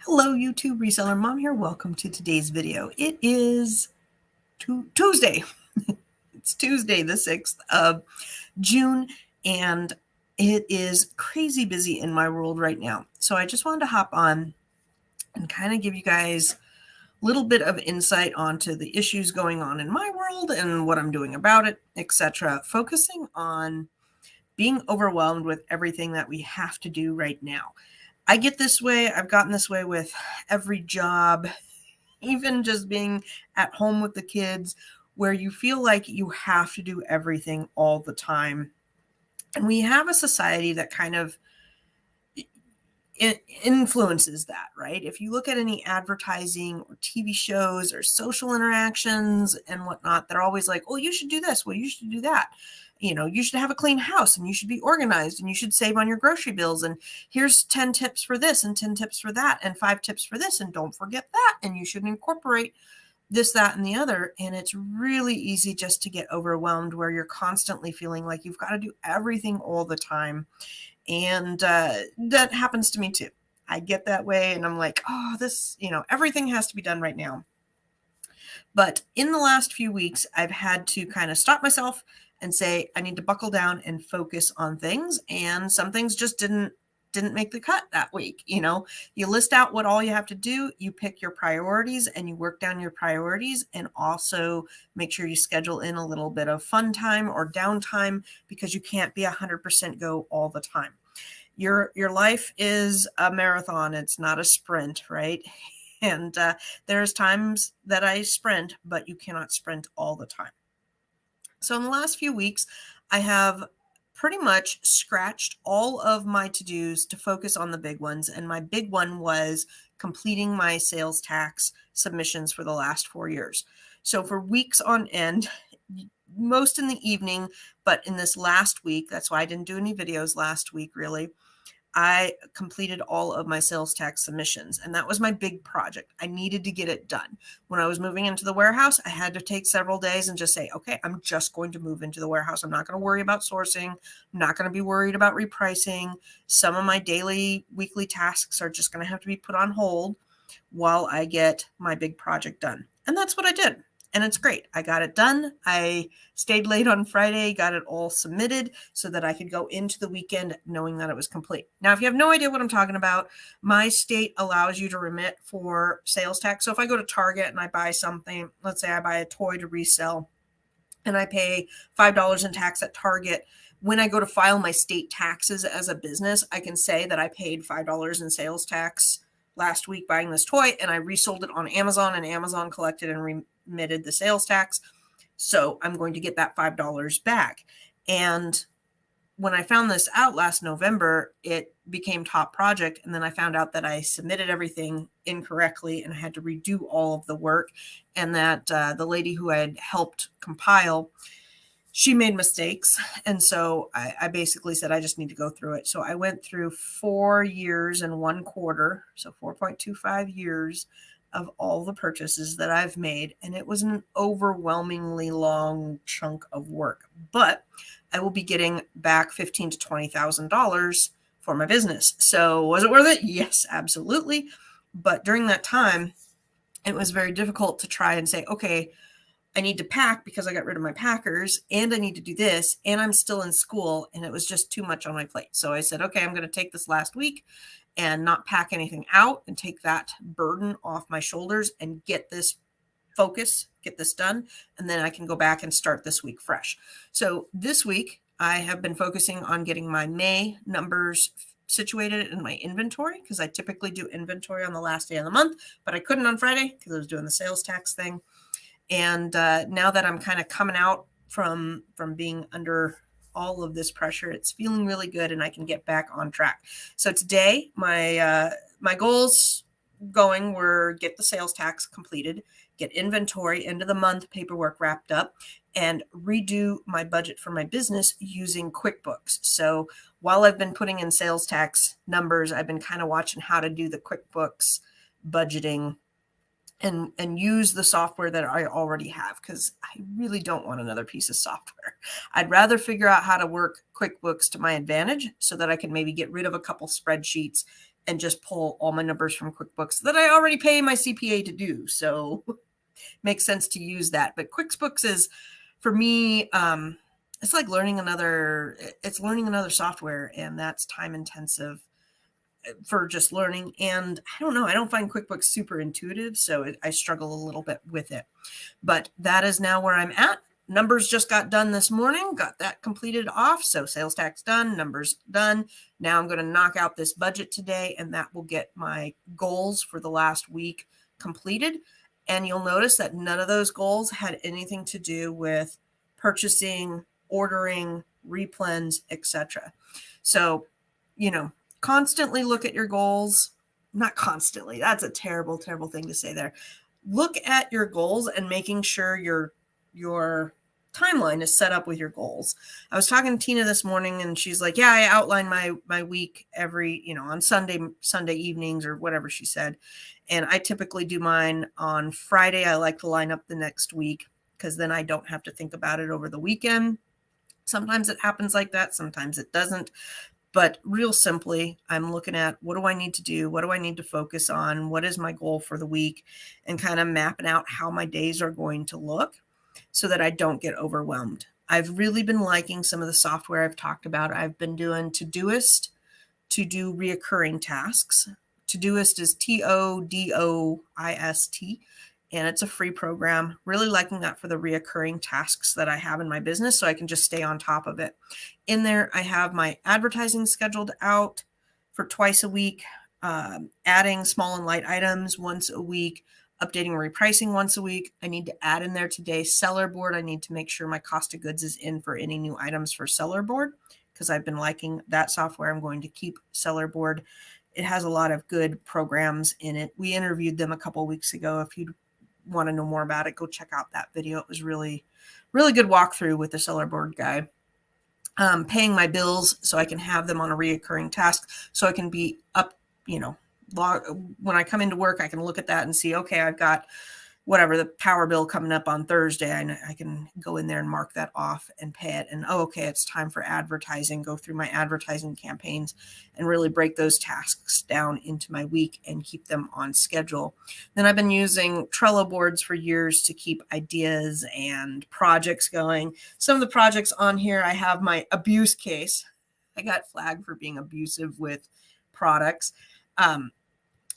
Hello, YouTube Reseller Mom here. Welcome to today's video. It is Tuesday. It's Tuesday, the 6th of June, and it is crazy busy in my world right now. So I just wanted to hop on and kind of give you guys a little bit of insight onto the issues going on in my world and what I'm doing about it, etc. Focusing on being overwhelmed with everything that we have to do right now. I get this way. I've gotten this way with every job, even just being at home with the kids, where you feel like you have to do everything all the time. And we have a society that kind of influences that, right? If you look at any advertising or TV shows or social interactions and whatnot, they're always like, oh, you should do this. Well, you should do that. You should have a clean house and you should be organized and you should save on your grocery bills. And here's 10 tips for this and 10 tips for that and 5 tips for this. And don't forget that. And you should incorporate this, that, and the other. And it's really easy just to get overwhelmed where you're constantly feeling like you've got to do everything all the time. And that happens to me too. I get that way and I'm like, oh, this, everything has to be done right now. But in the last few weeks, I've had to kind of stop myself and say, I need to buckle down and focus on things. And some things just didn't make the cut that week. You list out what all you have to do, you pick your priorities and you work down your priorities, and also make sure you schedule in a little bit of fun time or downtime, because you can't be 100% go all the time. Your life is a marathon. It's not a sprint, right? And there's times that I sprint, but you cannot sprint all the time. So in the last few weeks, I have pretty much scratched all of my to-dos to focus on the big ones. And my big one was completing my sales tax submissions for the last 4 years. So for weeks on end, most in the evening, but in this last week, that's why I didn't do any videos last week, really, I completed all of my sales tax submissions, and that was my big project. I needed to get it done. When I was moving into the warehouse, I had to take several days and just say, okay, I'm just going to move into the warehouse. I'm not going to worry about sourcing. I'm not going to be worried about repricing. Some of my daily, weekly tasks are just going to have to be put on hold while I get my big project done. And that's what I did. And it's great. I got it done. I stayed late on Friday, got it all submitted so that I could go into the weekend knowing that it was complete. Now, if you have no idea what I'm talking about, my state allows you to remit for sales tax. So if I go to Target and I buy something, let's say I buy a toy to resell and I pay $5 in tax at Target, when I go to file my state taxes as a business, I can say that I paid $5 in sales tax last week buying this toy, and I resold it on Amazon, and Amazon collected and remitted the sales tax. So I'm going to get that $5 back. And when I found this out last November, it became top project. And then I found out that I submitted everything incorrectly and I had to redo all of the work. And that the lady who had helped compile, she made mistakes. And so I basically said, I just need to go through it. So I went through 4 years and 1 quarter, so 4.25 years of all the purchases that I've made. And it was an overwhelmingly long chunk of work, but I will be getting back $15,000 to $20,000 for my business. So was it worth it? Yes, absolutely. But during that time, it was very difficult to try and say, okay, I need to pack because I got rid of my packers, and I need to do this, and I'm still in school, and it was just too much on my plate. So I said, okay, I'm going to take this last week and not pack anything out and take that burden off my shoulders and get this focus, get this done, and then I can go back and start this week fresh. So this week I have been focusing on getting my May numbers situated in my inventory, because I typically do inventory on the last day of the month, but I couldn't on Friday because I was doing the sales tax thing. And now that I'm kind of coming out from being under all of this pressure, it's feeling really good and I can get back on track. So today, my goals going were get the sales tax completed, get inventory end of the month paperwork wrapped up, and redo my budget for my business using QuickBooks. So while I've been putting in sales tax numbers, I've been kind of watching how to do the QuickBooks budgeting and use the software that I already have, because I really don't want another piece of software. I'd rather figure out how to work QuickBooks to my advantage so that I can maybe get rid of a couple spreadsheets and just pull all my numbers from QuickBooks that I already pay my CPA to do. So makes sense to use that. But QuickBooks is, for me, it's like learning another software, and that's time intensive for just learning. And I don't know, I don't find QuickBooks super intuitive, so I struggle a little bit with it. But that is now where I'm at. Numbers just got done this morning, got that completed off. So sales tax done, numbers done. Now I'm going to knock out this budget today, and that will get my goals for the last week completed. And you'll notice that none of those goals had anything to do with purchasing, ordering, replens, etc. So, constantly look at your goals. Not constantly. That's a terrible, terrible thing to say there. Look at your goals and making sure your timeline is set up with your goals. I was talking to Tina this morning, and she's like, yeah, I outline my week every, on Sunday evenings or whatever she said. And I typically do mine on Friday. I like to line up the next week because then I don't have to think about it over the weekend. Sometimes it happens like that. Sometimes it doesn't. But real simply, I'm looking at what do I need to do? What do I need to focus on? What is my goal for the week? And kind of mapping out how my days are going to look so that I don't get overwhelmed. I've really been liking some of the software I've talked about. I've been doing Todoist to do reoccurring tasks. Todoist is Todoist, and it's a free program. Really liking that for the reoccurring tasks that I have in my business, so I can just stay on top of it. In there, I have my advertising scheduled out for twice a week, adding small and light items once a week, updating repricing once a week. I need to add in there today Seller Board. I need to make sure my cost of goods is in for any new items for Seller Board because I've been liking that software. I'm going to keep Seller Board. It has a lot of good programs in it. We interviewed them a couple weeks ago. If you want to know more about it, go check out that video. It was really, really good walkthrough with the Seller Board guy. Paying my bills so I can have them on a reoccurring task so I can be up, when I come into work, I can look at that and see, okay, I've got whatever the power bill coming up on Thursday. I can go in there and mark that off and pay it. And okay, it's time for advertising, go through my advertising campaigns and really break those tasks down into my week and keep them on schedule. Then I've been using Trello boards for years to keep ideas and projects going. Some of the projects on here, I have my abuse case. I got flagged for being abusive with products.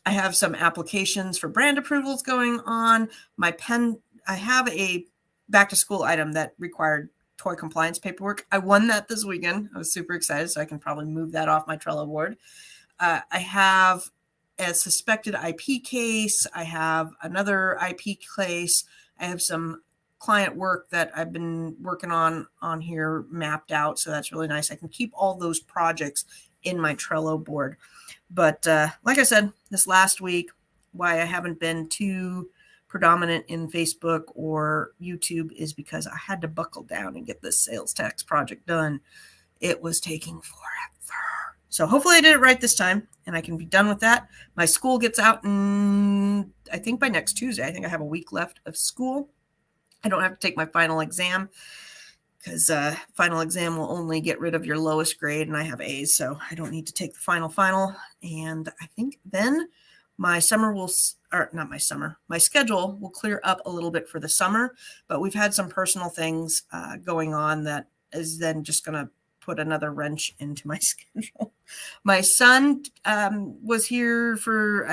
I have some applications for brand approvals going on. I have a back to school item that required toy compliance paperwork. I won that this weekend. I was super excited, so I can probably move that off my Trello board. I have a suspected IP case. I have another IP case. I have some client work that I've been working on here mapped out. So that's really nice. I can keep all those projects in my Trello board. But like I said, this last week, why I haven't been too predominant in Facebook or YouTube is because I had to buckle down and get this sales tax project done. It was taking forever. So hopefully I did it right this time and I can be done with that. My school gets out I think by next Tuesday. I think I have a week left of school. I don't have to take my final exam because final exam will only get rid of your lowest grade, and I have A's, so I don't need to take the final. And I think then my schedule will clear up a little bit for the summer, but we've had some personal things going on that is then just going to put another wrench into my schedule. My son was here for,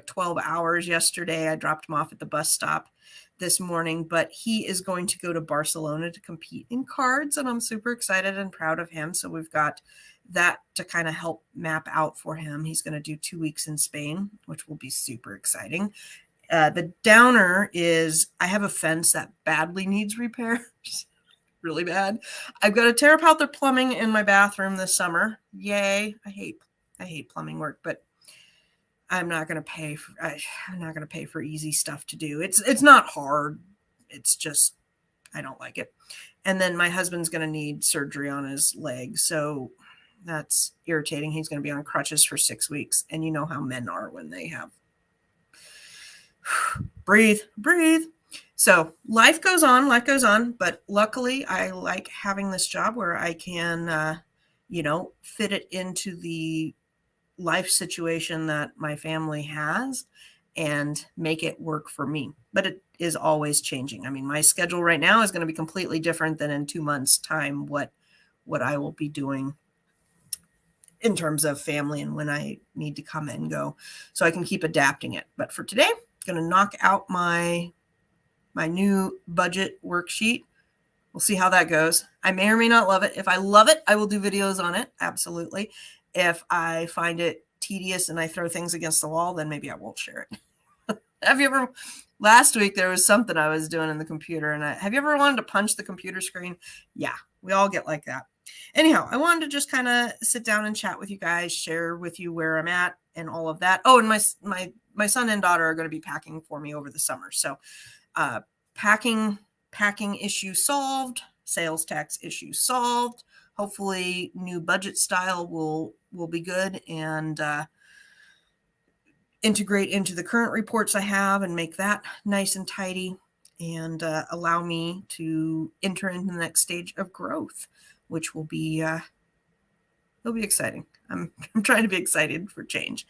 12 hours yesterday. I dropped him off at the bus stop this morning, but he is going to go to Barcelona to compete in cards, and I'm super excited and proud of him. So we've got that to kind of help map out for him. He's going to do 2 weeks in Spain, which will be super exciting. The downer is I have a fence that badly needs repairs. Really bad. I've got to tear apart the plumbing in my bathroom this summer. Yay. I hate plumbing work, but I'm not going to pay for easy stuff to do. It's not hard. It's just, I don't like it. And then my husband's going to need surgery on his leg. So that's irritating. He's going to be on crutches for 6 weeks. And you know how men are when they have breathe. So life goes on, but luckily I like having this job where I can, fit it into the life situation that my family has and make it work for me. But it is always changing. I mean, my schedule right now is going to be completely different than in 2 months' time what I will be doing in terms of family and when I need to come and go. So I can keep adapting it. But for today, I'm going to knock out my new budget worksheet. We'll see how that goes. I may or may not love it. If I love it, I will do videos on it. Absolutely. If I find it tedious and I throw things against the wall, then maybe I won't share it. Have you ever, last week there was something I was doing in the computer and have you ever wanted to punch the computer screen? Yeah, we all get like that. Anyhow, I wanted to just kind of sit down and chat with you guys, share with you where I'm at and all of that. Oh, and my son and daughter are going to be packing for me over the summer. So packing issue solved, sales tax issue solved. Hopefully new budget style will be good and integrate into the current reports I have and make that nice and tidy and allow me to enter into the next stage of growth, which will be it'll be exciting. I'm trying to be excited for change.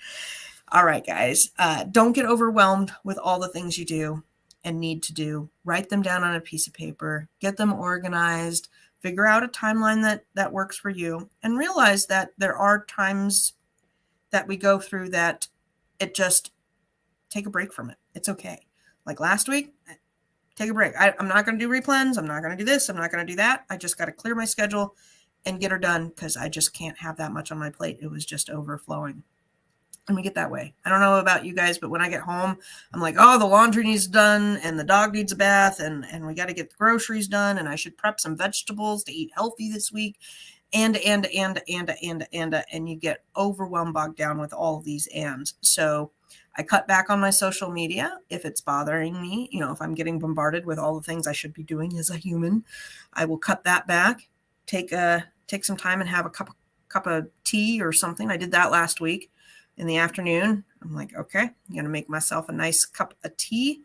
All right, guys, don't get overwhelmed with all the things you do and need to do. Write them down on a piece of paper, get them organized, figure out a timeline that works for you, and realize that there are times that we go through that it just take a break from it. It's okay. Like last week, take a break. I'm not going to do replans. I'm not going to do this. I'm not going to do that. I just got to clear my schedule and get her done because I just can't have that much on my plate. It was just overflowing. And we get that way. I don't know about you guys, but when I get home, I'm like, oh, the laundry needs done and the dog needs a bath and we got to get the groceries done and I should prep some vegetables to eat healthy this week. And you get overwhelmed, bogged down with all of these ands. So I cut back on my social media if it's bothering me. You know, if I'm getting bombarded with all the things I should be doing as a human, I will cut that back, take some time and have a cup of tea or something. I did that last week. In the afternoon, I'm like, okay, I'm going to make myself a nice cup of tea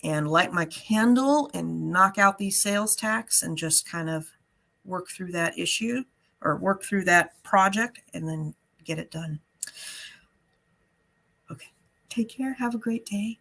and light my candle and knock out these sales tax and just kind of work through that issue or work through that project and then get it done. Okay, take care. Have a great day.